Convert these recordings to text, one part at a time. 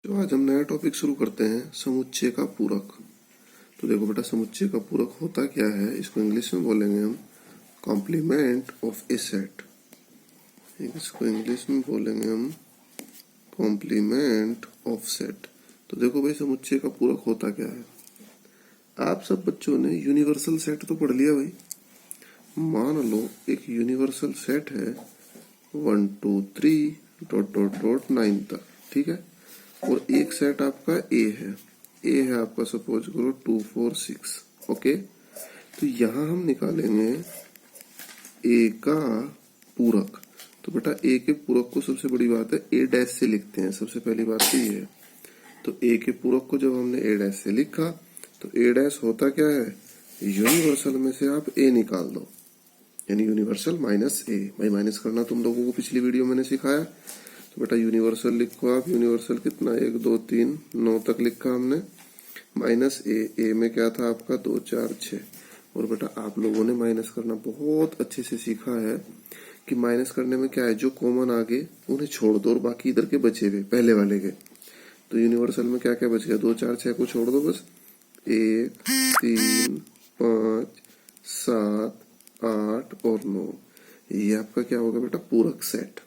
तो आज हम नया टॉपिक शुरू करते हैं, समुच्चय का पूरक। तो देखो बेटा, समुच्चय का पूरक होता क्या है, इसको इंग्लिश में बोलेंगे हम कॉम्प्लीमेंट ऑफ ए सेट। इसको इंग्लिश में बोलेंगे हम कॉम्प्लीमेंट ऑफ सेट। तो देखो भाई, समुच्चय का पूरक होता क्या है। आप सब बच्चों ने यूनिवर्सल सेट तो पढ़ लिया भाई। मान लो एक यूनिवर्सल सेट है 1 2 3 डॉट डॉट डॉट 9 तक, ठीक है। और एक सेट आपका ए है आपका, सपोज करो 2 4 6, ओके। तो यहां हम निकालेंगे ए का पूरक। तो बेटा, ए के पूरक को सबसे बड़ी बात है ए डैश से लिखते हैं, सबसे पहली बात तो ये है। तो ए के पूरक को जब हमने ए डैश से लिखा, तो ए डैश होता क्या है, यूनिवर्सल में से आप ए निकाल दो, यानी यूनिवर्सल माइनस ए। भाई माइनस करना तुम लोगों को पिछली वीडियो मैंने सिखाया। तो बेटा यूनिवर्सल लिखो आप, यूनिवर्सल कितना, 1 2 3 9 तक लिखा हमने, माइनस ए में क्या था आपका 2 4 6। और बेटा आप लोगों ने माइनस करना बहुत अच्छे से सीखा है कि माइनस करने में क्या है, जो कॉमन आगे उन्हें छोड़ दो और बाकी इधर के बचे हुए पहले वाले के। तो यूनिवर्सल में क्या क्या बच गया, 2 4 6 को छोड़ दो बस, 1 3 5 7 8 और 9। ये आपका क्या होगा बेटा, पूरक सेट।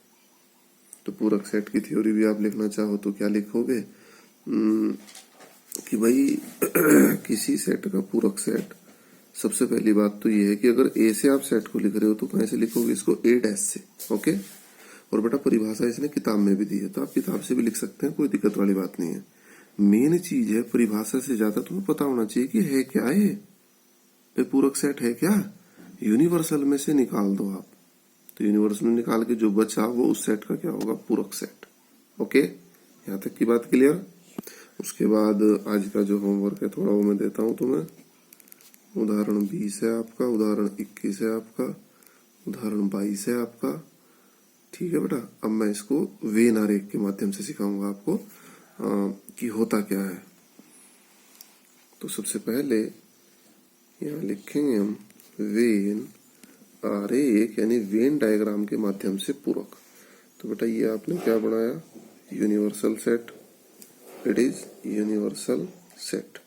तो पूरक सेट की थ्योरी भी आप लिखना चाहो तो क्या लिखोगे कि भाई किसी सेट का पूरक सेट, सबसे पहली बात तो ये है कि अगर ए से आप सेट को लिख रहे हो तो कैसे लिखोगे इसको, ए डैश से, ओके। और बेटा परिभाषा इसने किताब में भी दी है, तो आप किताब से भी लिख सकते हैं, कोई दिक्कत वाली बात नहीं है। मेन चीज है परिभाषा से ज्यादा तुम्हें पता होना चाहिए कि है क्या ये पूरक सेट है क्या। यूनिवर्सल में से निकाल दो आप, तो यूनिवर्सल में निकाल के जो बचा वो उस सेट का क्या होगा, पूरक सेट, ओके। यहाँ तक की बात क्लियर। उसके बाद आज का जो होमवर्क है थोड़ा वो मैं देता हूँ तुम्हें। उदाहरण 20 है आपका, उदाहरण 21 है आपका, उदाहरण 22 है आपका, ठीक है बेटा। अब मैं इसको वेन आरेख के माध्यम से सिखाऊंगा आपको कि होता क्या है। तो सबसे पहले यहाँ लिखेंगे हम वेन आरेख, यानी वेन डायग्राम के माध्यम से पूरक। तो बेटा ये आपने क्या बनाया, universal set, it is universal set.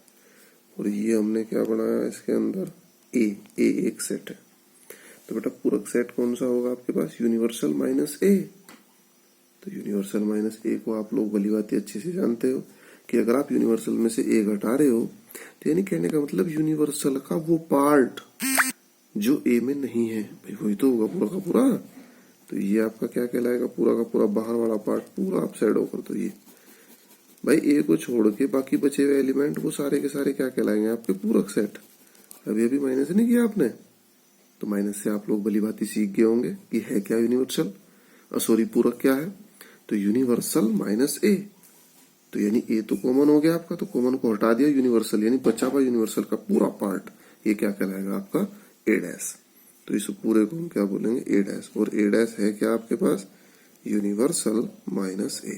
और ये हमने क्या बनाया, इसके अंदर ए एक सेट है। तो बेटा पूरक सेट कौन सा होगा आपके पास, यूनिवर्सल माइनस ए। तो यूनिवर्सल माइनस ए को आप लोग भली बात अच्छे से जानते हो कि अगर आप यूनिवर्सल में से ए घटा रहे हो, तो यानी कहने का मतलब यूनिवर्सल का वो पार्ट जो ए में नहीं है, भाई वही तो होगा पूरा का पूरा। तो ये आपका क्या कहलाएगा, पूरा का पूरा बाहर वाला पार्ट पूरा आप साइड ओवर। तो ये भाई ए को छोड़ के बाकी बचे हुए एलिमेंट वो सारे के सारे क्या कहलाएंगे, आपके पूरक सेट। अभी माइनस नहीं किया आपने, तो माइनस से आप लोग भली बात सीख गए होंगे कि है क्या यूनिवर्सल, सॉरी पूरक क्या है। तो यूनिवर्सल माइनस ए, तो यानी ए तो कॉमन हो गया आपका, तो कॉमन को हटा दिया, यूनिवर्सल यानी बचा हुआ यूनिवर्सल का पूरा पार्ट, ये क्या कहलाएगा आपका, ए डैश। तो इस पूरे को हम क्या बोलेंगे, ए डैश। और ए डैश है क्या आपके पास, यूनिवर्सल माइनस ए।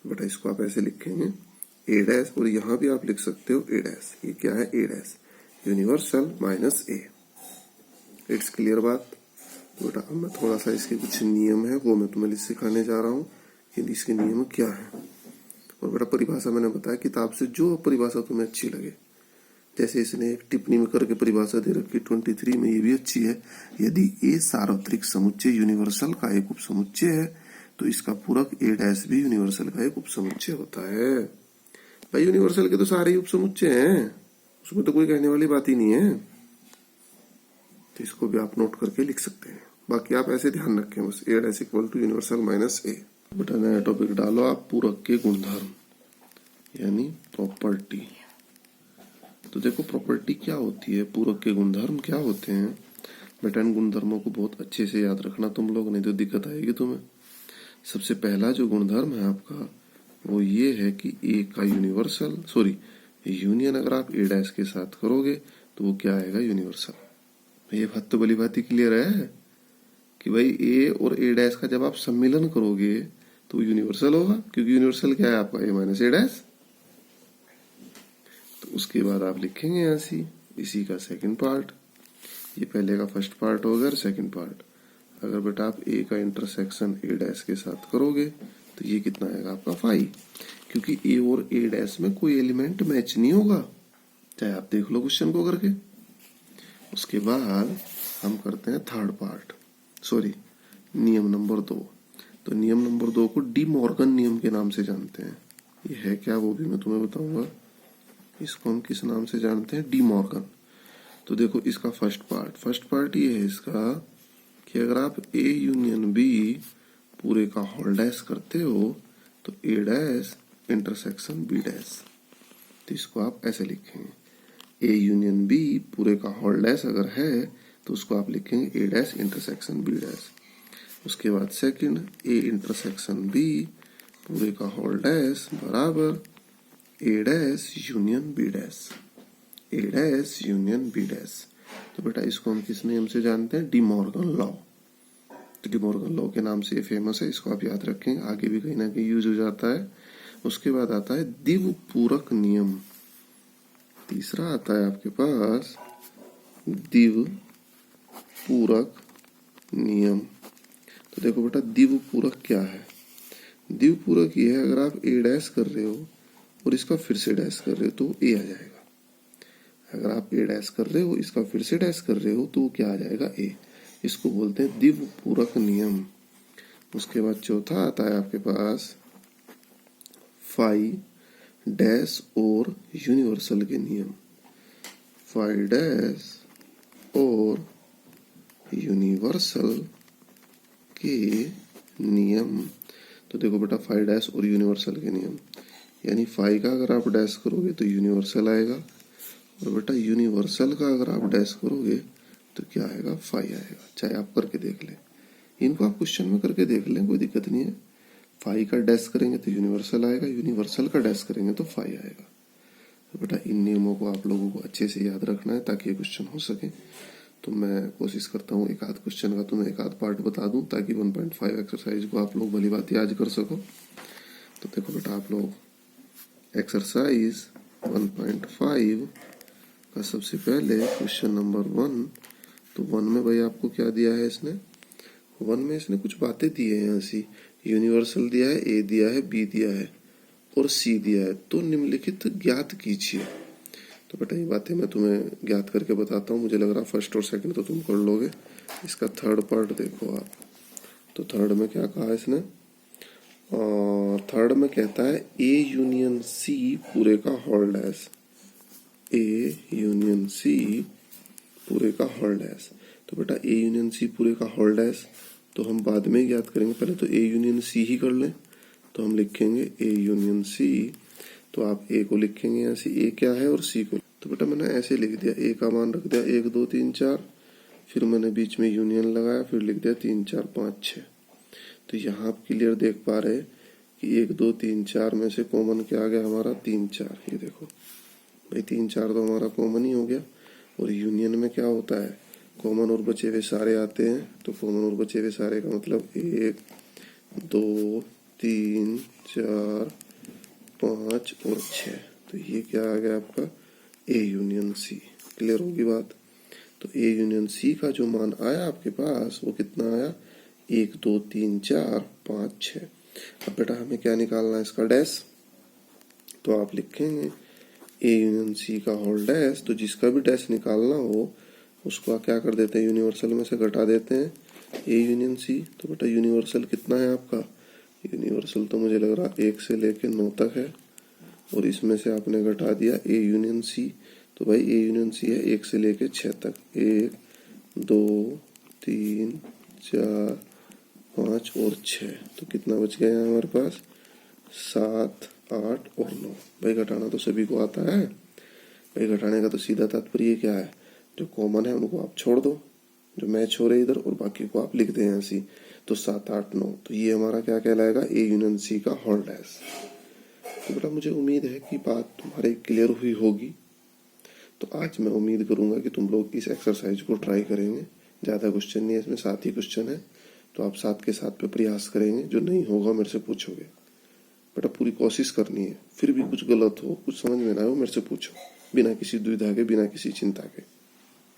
बेटा इसको आप ऐसे लिखेंगे ए डैश, और यहां भी आप लिख सकते हो ए डैश। ये क्या है, A dash universal minus A. It's clear बात। तो बेटा अब मैं थोड़ा सा इसके कुछ नियम है वो मैं तुम्हें सिखाने जा रहा हूँ कि इसके नियम क्या है। और बेटा परिभाषा मैंने बताया किताब से, जो परिभाषा तुम्हें अच्छी लगे। जैसे इसने एक टिप्पणी में करके परिभाषा दे रखी 23 में, ये भी अच्छी है। यदि ए सार्वत्रिक समुच्चय यूनिवर्सल का एक उप समुच्चय है, तो इसका पूरक ए डैश भी यूनिवर्सल का एक उप समुच्चय होता है। भाई यूनिवर्सल के तो सारे ही उप समुच्चय हैं, उसमें तो कोई कहने वाली बात ही नहीं है। तो इसको भी आप नोट करके लिख सकते हैं। बाकी आप ऐसे ध्यान रखें बस, A dash equal to universal minus A. बेटा नया टॉपिक डालो आप, पूरक के गुणधर्म यानी प्रॉपर्टी। तो देखो प्रॉपर्टी क्या होती है, पूरक के गुणधर्म क्या होते हैं। बेटा इन गुणधर्मों को बहुत अच्छे से याद रखना तुम लोग, नहीं तो दिक्कत आएगी तुम्हें। सबसे पहला जो गुणधर्म है आपका वो ये है कि ए का यूनिवर्सल, सॉरी यूनियन अगर आप ए डैश के साथ करोगे तो वो क्या आएगा, यूनिवर्सल। ये बात तो भली बात ही क्लियर है कि भाई ए और ए डैश का जब आप सम्मिलन करोगे तो यूनिवर्सल होगा, क्योंकि यूनिवर्सल क्या है आपका, ए माइनस ए डैश। तो उसके बाद आप लिखेंगे यहाँ सी, इसी का सेकंड पार्ट। ये पहले का फर्स्ट पार्ट होगा और सेकंड पार्ट। अगर बेटा आप ए का इंटरसेक्शन ए डैश के साथ करोगे तो ये कितना आएगा आपका 5, क्योंकि ए और ए डैश में कोई एलिमेंट मैच नहीं होगा, चाहे आप देख लो क्वेश्चन को करके। उसके बाद हम करते हैं थर्ड पार्ट, सॉरी नियम नंबर 2। तो नियम नंबर 2 को डी मॉर्गन नियम के नाम से जानते हैं। ये है क्या वो भी मैं तुम्हें बताऊंगा। इसको हम किस नाम से जानते हैं? De Morgan. तो देखो इसका फर्स्ट पार्ट ये है इसका कि अगर आप ए यूनियन बी पूरे का होल डैश करते हो तो ए डैश इंटरसेक्शन बी डैश। तो इसको आप ऐसे लिखेंगे, ए यूनियन बी पूरे का होल डैश अगर है तो उसको आप लिखेंगे ए डैश इंटरसेक्शन बी डैश। उसके बाद सेकंड, ए इंटरसेक्शन बी पूरे का होल डैश बराबर ए डैश यूनियन बी डैश, ए डैश यूनियन बी डैश। तो बेटा इसको हम किस नियम से जानते हैं? De Morgan law. तो डी मॉर्गन लॉ के नाम से ये फेमस है, इसको आप याद रखें, आगे भी कहीं ना कहीं यूज हो जाता है। उसके बाद आता है द्विपूरक नियम। तीसरा आता है आपके पास द्विपूरक नियम। तो देखो बेटा द्विपूरक क्या है? द्विपूरक ये है अगर आप ए डैश कर रहे हो और इसका फिर से डैश कर रहे हो तो ए आ जाएगा। अगर आप ए डैश कर रहे हो इसका फिर से डैश कर रहे हो तो क्या आ जाएगा? ए। इसको बोलते हैं द्विपूरक नियम। उसके बाद चौथा आता है आपके पास फाई डैश और यूनिवर्सल के नियम। फाई डैश और यूनिवर्सल के नियम। तो देखो बेटा फाई डैश और यूनिवर्सल के नियम, यानी फाई का अगर आप डैश करोगे तो यूनिवर्सल आएगा, और बेटा यूनिवर्सल का अगर आप डैश करोगे तो क्या आएगा? फाई आएगा। चाहे आप करके देख लें, इनको आप क्वेश्चन में करके देख लें, कोई दिक्कत नहीं है। फाई का डैश करेंगे तो यूनिवर्सल आएगा, यूनिवर्सल का डैश करेंगे तो फाई आएगा। तो बेटा इन नियमों को आप लोगों को अच्छे से याद रखना है ताकि ये क्वेश्चन हो सके। तो मैं कोशिश करता हूँ एक आध क्वेश्चन का तुम्हें एक आध पार्ट बता दूं ताकि 1.5 एक्सरसाइज को आप लोग भली बात याद कर सको। तो देखो बेटा आप लोग एक्सरसाइज 1.5 का सबसे पहले क्वेश्चन नंबर 1। तो 1 में भाई आपको क्या दिया है इसने? 1 में इसने कुछ बातें दी है, यहाँ सी यूनिवर्सल दिया है, ए दिया है, बी दिया है और सी दिया है। तो निम्नलिखित ज्ञात कीजिए। तो बेटा ये बातें मैं तुम्हें ज्ञात करके बताता हूँ। मुझे लग रहा फर्स्ट और सेकंड तो तुम कर लोगे। इसका थर्ड पार्ट देखो आप। तो थर्ड में क्या कहा इसने? थर्ड में कहता है ए यूनियन सी पूरे का whole dash, A union C पूरे का होल डैश। तो बेटा ए यूनियन सी पूरे का होल डैश तो हम बाद में ज्ञात करेंगे, पहले तो ए यूनियन सी ही कर लें। तो हम लिखेंगे ए यूनियन सी। तो आप ए को लिखेंगे यहाँ से, ए क्या है, और सी को। तो बेटा मैंने ऐसे लिख दिया, ए का मान रख दिया 1 2 3 4, फिर मैंने बीच में यूनियन लगाया, फिर लिख दिया 3 4 5 6। तो यहाँ आप क्लियर देख पा रहे कि 1 2 3 4 में से कॉमन क्या आ गया हमारा? 3 4। ये देखो भाई 3 4 तो हमारा कॉमन ही हो गया। और यूनियन में क्या होता है? कॉमन और बचे हुए सारे आते हैं। तो कॉमन और बचे हुए सारे का मतलब 1 2 3 4 5 और 6। तो ये क्या आ गया आपका? ए यूनियन सी। क्लियर होगी बात? तो ए यूनियन सी का जो मान आया आपके पास वो कितना आया? 1 2 3 4 5 6। अब बेटा हमें क्या निकालना है? इसका डैश। तो आप लिखेंगे ए यूनियन सी का होल डैश। तो जिसका भी डैश निकालना हो उसको क्या कर देते हैं? यूनिवर्सल में से घटा देते हैं ए यूनियन सी। तो बेटा यूनिवर्सल कितना है आपका? यूनिवर्सल तो मुझे लग रहा 1 से लेके 9 तक है, और इसमें से आपने घटा दिया ए यूनियन सी। तो भाई ए यूनियन सी है 1 से लेके 6 तक। 1 2 3 4 5 और 6। तो कितना बच गया है हमारे पास? 7 8 और 9। भाई घटाना तो सभी को आता है। भाई घटाने का तो सीधा तात्पर्य क्या है? जो कॉमन है उनको आप छोड़ दो, जो मैच हो रहे इधर, और बाकी को आप लिख दें ऐसी। तो 7 8 9। तो ये हमारा क्या कहलाएगा? ए यूनियन सी का होल डैश। तो बेटा मुझे उम्मीद है कि बात तुम्हारे क्लियर हुई होगी। तो आज मैं उम्मीद करूंगा कि तुम लोग इस एक्सरसाइज को ट्राई करेंगे। ज़्यादा क्वेश्चन नहीं है इसमें, 7 ही क्वेश्चन है। तो आप 7 के 7 पे प्रयास करेंगे। जो नहीं होगा मेरे से पूछोगे। बेटा पूरी कोशिश करनी है, फिर भी कुछ गलत हो, कुछ समझ में ना हो, मेरे से पूछो, बिना किसी दुविधा के, बिना किसी चिंता के।